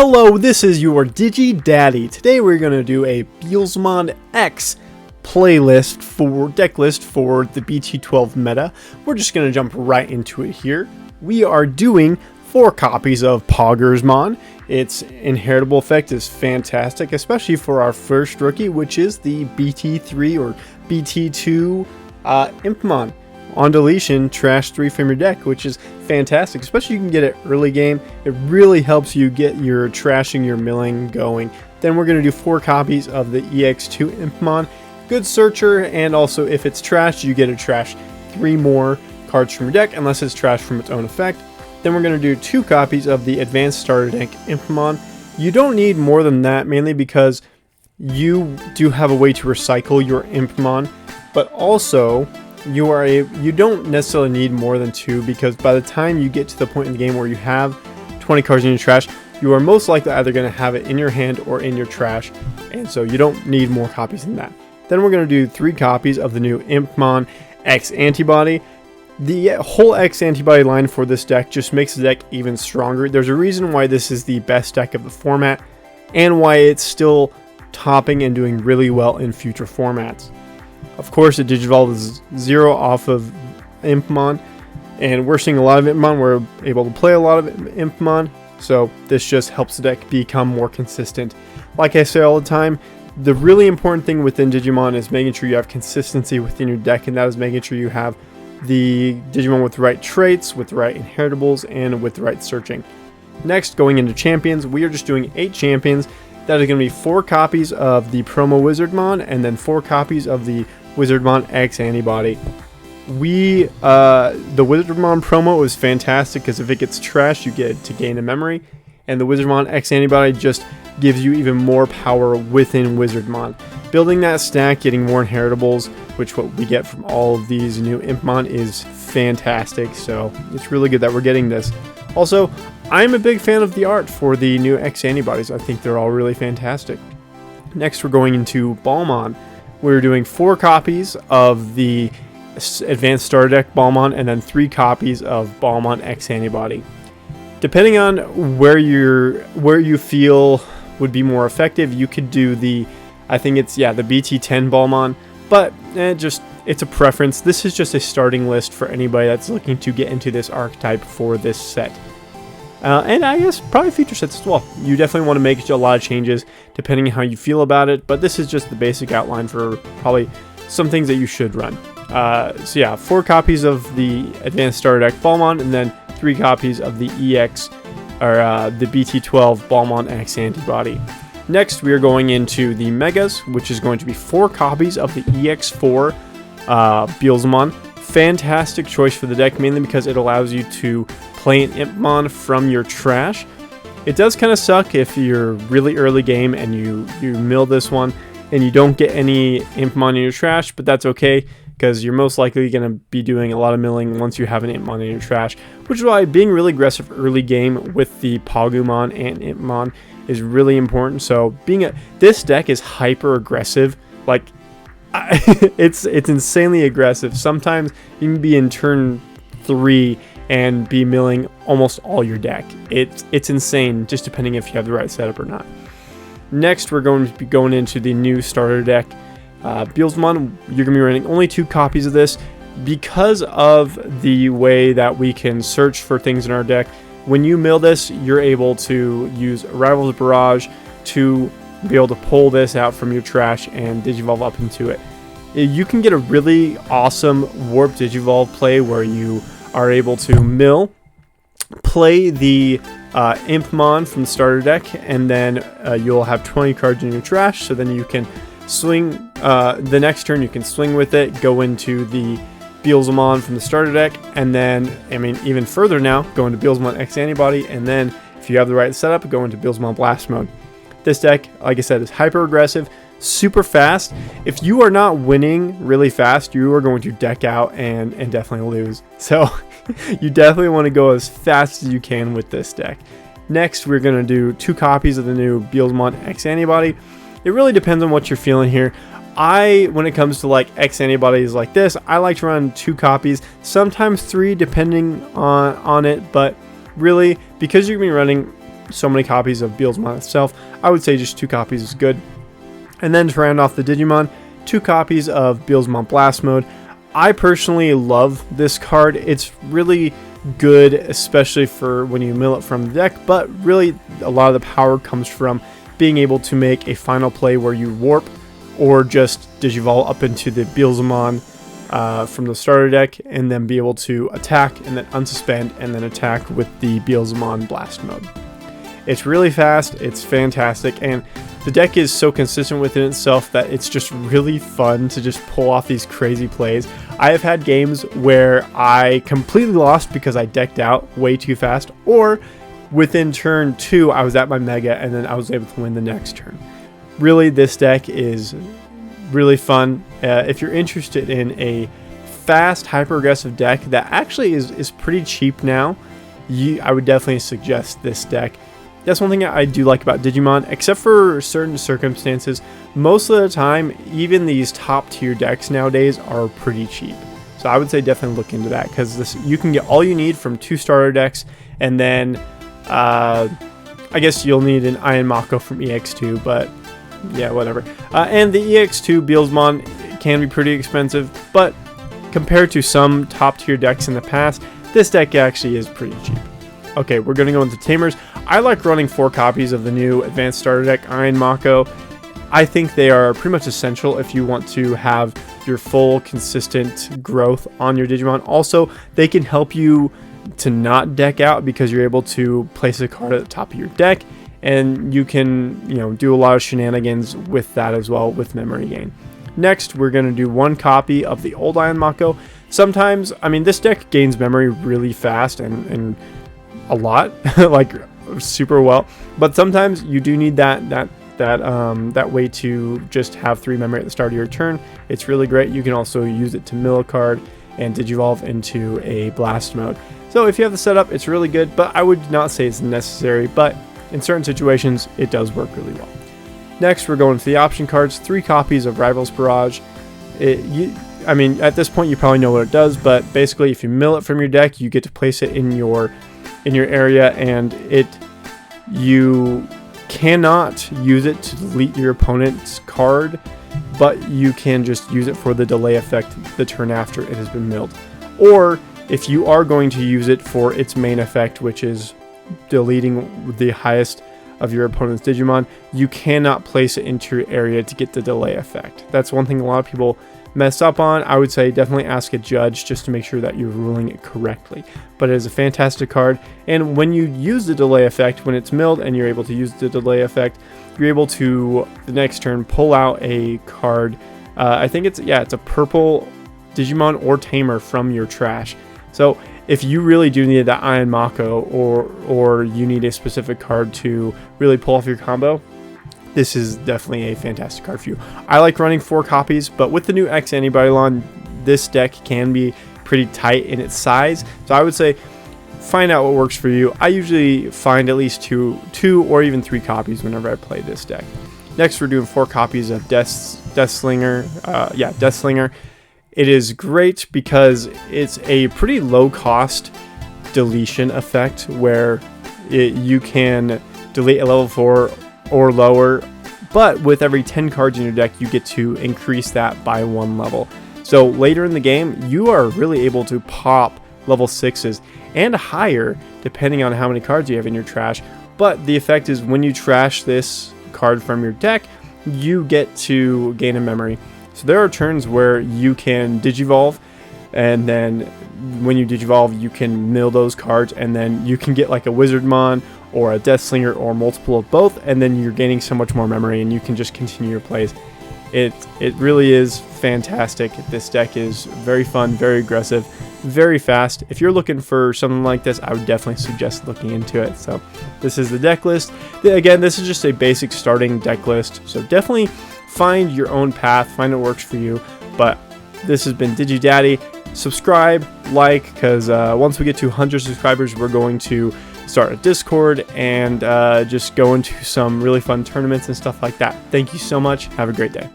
Hello, this is your Digi Daddy. Today we're going to do a Beelzemon X playlist for deck list for the BT12 meta. We're just going to jump right into it here. We are doing 4 copies of Beelzemon. Its inheritable effect is fantastic, especially for our first rookie, which is the BT3 or BT2 Impmon. On deletion, trash 3 from your deck, which is fantastic, especially you can get it early game. It really helps you get your trashing, your milling going. Then we're going to do 4 copies of the EX2 Impmon. Good searcher, and also if it's trashed, you get to trash 3 more cards from your deck, unless it's trashed from its own effect. Then we're going to do 2 copies of the Advanced Starter Deck Impmon. You don't need more than that, mainly because you do have a way to recycle your Impmon, but also you don't necessarily need more than 2, because by the time you get to the point in the game where you have 20 cards in your trash, you are most likely either going to have it in your hand or in your trash, and so you don't need more copies than that. Then we're going to do 3 copies of the new Impmon X Antibody. The whole X Antibody line for this deck just makes the deck even stronger. There's a reason why this is the best deck of the format, and why it's still topping and doing really well in future formats. Of course, the Digivolve is 0 off of Impmon, and we're seeing a lot of Impmon. We're able to play a lot of Impmon, so this just helps the deck become more consistent. Like I say all the time, the really important thing within Digimon is making sure you have consistency within your deck, and that is making sure you have the Digimon with the right traits, with the right inheritables, and with the right searching. Next, going into champions, we are just doing 8 champions. That is going to be 4 copies of the Promo Wizardmon, and then 4 copies of the Wizardmon X Antibody. The Wizardmon promo is fantastic because if it gets trashed, you get to gain a memory, and the Wizardmon X Antibody just gives you even more power within Wizardmon. Building that stack, getting more inheritables, which what we get from all of these new Impmon, is fantastic, so it's really good that we're getting this. Also, I'm a big fan of the art for the new X Antibodies. I think they're all really fantastic. Next, we're going into Beelzemon. We're doing 4 copies of the Advanced Starter Deck Beelzemon, and then 3 copies of Beelzemon X Antibody. Depending on where you feel would be more effective, you could do the BT10 Beelzemon, but it's a preference. This is just a starting list for anybody that's looking to get into this archetype for this set. And I guess probably future sets as well. You definitely want to make a lot of changes depending on how you feel about it, but this is just the basic outline for probably some things that you should run. 4 copies of the Advanced Starter Deck Beelzemon, and then 3 copies of the the BT12 Beelzemon X Antibody. Next, we are going into the Megas, which is going to be 4 copies of the EX4 Beelzemon. Fantastic choice for the deck, mainly because it allows you to play an Impmon from your trash. It does kind of suck if you're really early game and you mill this one and you don't get any Impmon in your trash, but that's okay because you're most likely going to be doing a lot of milling once you have an Impmon in your trash, which is why being really aggressive early game with the Beelzemon and Impmon is really important. So this deck is hyper aggressive, like it's insanely aggressive. Sometimes you can be in turn 3 and be milling almost all your deck. It's insane, just depending if you have the right setup or not. Next, we're going to be going into the new starter deck, Beelzemon. You're going to be running only 2 copies of this because of the way that we can search for things in our deck. When you mill this, you're able to use Arrival's Barrage to be able to pull this out from your trash and Digivolve up into it. You can get a really awesome Warp Digivolve play where you are able to mill, play the Impmon from the starter deck, and then you'll have 20 cards in your trash, so then you can swing the next turn, you can swing with it, go into the Beelzemon from the starter deck, and then, even further now, go into Beelzemon X Antibody, and then, if you have the right setup, go into Beelzemon Blast Mode. This deck, like I said, is hyper aggressive, super fast. If you are not winning really fast, you are going to deck out and definitely lose. So you definitely want to go as fast as you can with this deck. Next, we're going to do 2 copies of the new Beelzemon X Antibody. It really depends on what you're feeling here. When it comes to like X Antibodies like this, I like to run 2 copies, sometimes 3 depending on it, but really, because you're going to be running so many copies of Beelzemon itself. I would say just 2 copies is good. And then to round off the Digimon, 2 copies of Beelzemon Blast Mode. I personally love this card. It's really good, especially for when you mill it from the deck, but really a lot of the power comes from being able to make a final play where you warp or just Digivolve up into the Beelzemon from the starter deck, and then be able to attack and then unsuspend and then attack with the Beelzemon Blast Mode. It's really fast, it's fantastic, and the deck is so consistent within itself that it's just really fun to just pull off these crazy plays. I have had games where I completely lost because I decked out way too fast, or within turn 2 I was at my Mega and then I was able to win the next turn. Really, this deck is really fun. If you're interested in a fast, hyper-aggressive deck that actually is pretty cheap now, I would definitely suggest this deck. That's one thing I do like about Digimon, except for certain circumstances. Most of the time, even these top tier decks nowadays are pretty cheap. So I would say definitely look into that, because you can get all you need from 2 starter decks, and then I guess you'll need an Iron Mako from EX2, but yeah, whatever. And the EX2 Beelzemon can be pretty expensive, but compared to some top tier decks in the past, this deck actually is pretty cheap. Okay, we're going to go into Tamers. I like running 4 copies of the new Advanced Starter Deck Iron Mako. I think they are pretty much essential if you want to have your full, consistent growth on your Digimon. Also, they can help you to not deck out because you're able to place a card at the top of your deck, and you can, do a lot of shenanigans with that as well with memory gain. Next, we're going to do 1 copy of the old Iron Mako. Sometimes, this deck gains memory really fast and a lot, like super well, but sometimes you do need that way to just have 3 memory at the start of your turn. It's really great. You can also use it to mill a card and Digivolve into a blast mode. So if you have the setup, it's really good, but I would not say it's necessary, but in certain situations it does work really well. Next, we're going to the option cards. 3 copies of Rivals Barrage. At this point you probably know what it does, but basically if you mill it from your deck, you get to place it in your area, and you cannot use it to delete your opponent's card, but you can just use it for the delay effect the turn after it has been milled. Or if you are going to use it for its main effect, which is deleting the highest of your opponent's Digimon, you cannot place it into your area to get the delay effect. That's one thing a lot of people mess up on. I would say definitely ask a judge just to make sure that you're ruling it correctly. But it is a fantastic card, and when you use the delay effect, when it's milled and you're able to use the delay effect, you're able to the next turn pull out a card. I think it's a purple Digimon or Tamer from your trash. So if you really do need that Iron Mako, or you need a specific card to really pull off your combo, this is definitely a fantastic card for you. I like running 4 copies, but with the new X Antibody, this deck can be pretty tight in its size. So I would say find out what works for you. I usually find at least two or even 3 copies whenever I play this deck. Next, we're doing 4 copies of Deathslinger. Deathslinger. It is great because it's a pretty low cost deletion effect where you can delete a level 4 or lower, but with every 10 cards in your deck you get to increase that by 1 level. So later in the game you are really able to pop level 6s and higher depending on how many cards you have in your trash. But the effect is when you trash this card from your deck, you get to gain a memory. So there are turns where you can Digivolve, and then when you Digivolve you can mill those cards, and then you can get like a Wizardmon or a Deathslinger or multiple of both, and then you're gaining so much more memory and you can just continue your plays. It really is fantastic. This deck is very fun, very aggressive, very fast. If you're looking for something like this, I would definitely suggest looking into it. So this is the deck list. Again, this is just a basic starting deck list, so definitely find your own path, find what works for you. But this has been DigiDaddy. Subscribe, like, because once we get to 100 subscribers, we're going to start a Discord and just go into some really fun tournaments and stuff like that. Thank you so much. Have a great day.